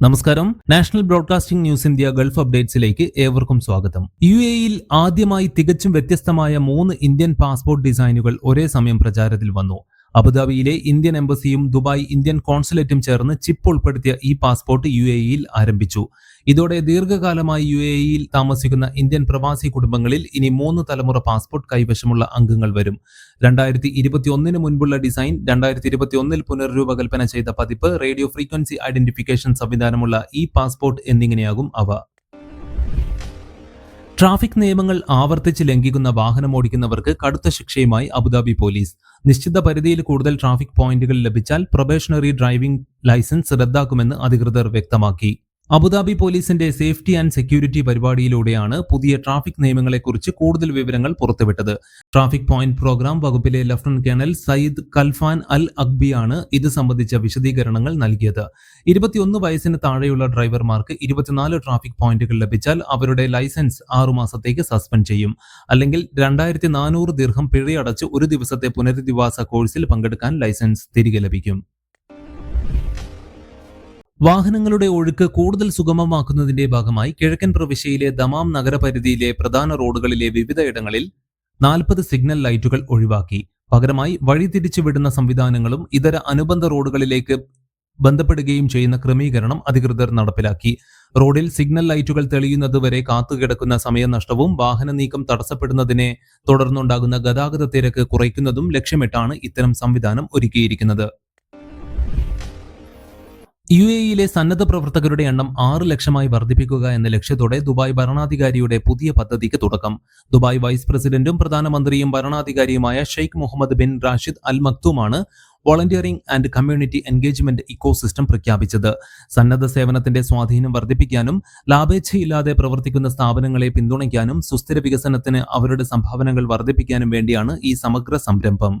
നമസ്കാരം. National broadcasting news India gulf അപ്ഡേറ്റ്സിലേക്ക് ഏവർക്കും സ്വാഗതം. UAE-യിൽ ആദ്യമായി തികച്ചും വ്യത്യസ്തമായ 3 ഇന്ത്യൻ പാസ്പോർട്ട് ഡിസൈനുകൾ ഒരേ സമയം പ്രചാരത്തിൽ വന്നു. അബുദാബിയിലെ ഇന്ത്യൻ എംബസിയും ദുബായ് ഇന്ത്യൻ കോൺസുലേറ്റും ചേർന്ന് ചിപ്പ് ഉൾപ്പെടുത്തിയ ഈ പാസ്പോർട്ട് UAE-യിൽ ആരംഭിച്ചു. ഇതോടെ ദീർഘകാലമായി UAE-യിൽ താമസിക്കുന്ന ഇന്ത്യൻ പ്രവാസി കുടുംബങ്ങളിൽ ഇനി 3 തലമുറ പാസ്പോർട്ട് കൈവശമുള്ള അംഗങ്ങൾ വരും. 2021 മുൻപുള്ള ഡിസൈൻ, 2021 പുനർരൂപകൽപ്പന ചെയ്ത പതിപ്പ്, റേഡിയോ ഫ്രീക്വൻസി ഐഡന്റിഫിക്കേഷൻ സംവിധാനമുള്ള ഈ പാസ്പോർട്ട് എന്നിങ്ങനെയാകും അവ. ട്രാഫിക് നിയമങ്ങൾ ആവർത്തിച്ച് ലംഘിക്കുന്ന വാഹനമോടിക്കുന്നവർക്ക് കടുത്ത ശിക്ഷയുമായി അബുദാബി പോലീസ്. നിശ്ചിത പരിധിയിൽ കൂടുതൽ ട്രാഫിക് പോയിന്റുകൾ ലഭിച്ചാൽ പ്രൊബേഷണറി ഡ്രൈവിംഗ് ലൈസൻസ് റദ്ദാക്കുമെന്ന് അധികൃതർ വ്യക്തമാക്കി. അബുദാബി പോലീസിന്റെ സേഫ്റ്റി ആൻഡ് സെക്യൂരിറ്റി പരിപാടിയിലൂടെയാണ് പുതിയ ട്രാഫിക് നിയമങ്ങളെക്കുറിച്ച് കൂടുതൽ വിവരങ്ങൾ പുറത്തുവിട്ടത്. ട്രാഫിക് പോയിന്റ് പ്രോഗ്രാം വകുപ്പിലെ ലഫ്റ്റനന്റ് കേണൽ സയ്യിദ് കൽഫാൻ അൽ അക്ബിയാണ് ഇത് സംബന്ധിച്ച വിശദീകരണങ്ങൾ നൽകിയത്. 21 വയസ്സിന് താഴെയുള്ള ഡ്രൈവർമാർക്ക് 24 ട്രാഫിക് പോയിന്റുകൾ ലഭിച്ചാൽ അവരുടെ ലൈസൻസ് 6 മാസത്തേക്ക് സസ്പെൻഡ് ചെയ്യും. അല്ലെങ്കിൽ 2400 ദിർഹം പിഴയടച്ച് ഒരു ദിവസത്തെ പുനരധിവാസ കോഴ്സിൽ പങ്കെടുക്കാൻ ലൈസൻസ് തിരികെ ലഭിക്കും. വാഹനങ്ങളുടെ ഒഴുക്ക് കൂടുതൽ സുഗമമാക്കുന്നതിന്റെ ഭാഗമായി കിഴക്കൻ പ്രവിശ്യയിലെ ദമാം നഗരപരിധിയിലെ പ്രധാന റോഡുകളിലെ വിവിധയിടങ്ങളിൽ 40 സിഗ്നൽ ലൈറ്റുകൾ ഒഴിവാക്കി. പകരമായി വഴിതിരിച്ചുവിടുന്ന സംവിധാനങ്ങളും ഇതര അനുബന്ധ റോഡുകളിലേക്ക് ബന്ധപ്പെടുകയും ചെയ്യുന്ന ക്രമീകരണം അധികൃതർ നടപ്പിലാക്കി. റോഡിൽ സിഗ്നൽ ലൈറ്റുകൾ തെളിയുന്നതുവരെ കാത്തുകിടക്കുന്ന സമയനഷ്ടവും വാഹന നീക്കം തടസ്സപ്പെടുന്നതിനെ തുടർന്നുണ്ടാകുന്ന ഗതാഗത തിരക്ക് കുറയ്ക്കുന്നതും ലക്ഷ്യമിട്ടാണ് ഇത്തരം സംവിധാനം ഒരുക്കിയിരിക്കുന്നത്. UAE-യിലെ സന്നദ്ധ പ്രവർത്തകരുടെ എണ്ണം 6 ലക്ഷമായി വർദ്ധിപ്പിക്കുക എന്ന ലക്ഷ്യത്തോടെ ദുബായ് ഭരണാധികാരിയുടെ പുതിയ പദ്ധതിക്ക് തുടക്കം. ദുബായ് വൈസ് പ്രസിഡന്റും പ്രധാനമന്ത്രിയും ഭരണാധികാരിയുമായ Sheikh Mohammed bin Rashid Al മക്തൂമാണ് volunteering and community engagement ecosystem പ്രഖ്യാപിച്ചത്. സന്നദ്ധ സേവനത്തിന്റെ സ്വാധീനം വർദ്ധിപ്പിക്കാനും ലാഭേച്ഛയില്ലാതെ പ്രവർത്തിക്കുന്ന സ്ഥാപനങ്ങളെ പിന്തുണയ്ക്കാനും സുസ്ഥിര വികസനത്തിന് അവരുടെ സംഭാവനകൾ വർദ്ധിപ്പിക്കാനും വേണ്ടിയാണ് ഈ സമഗ്ര സംരംഭം.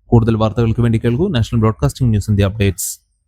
കൂടുതൽ വാർത്തകൾക്ക് വേണ്ടി കേൾക്കൂ national broadcasting news India updates.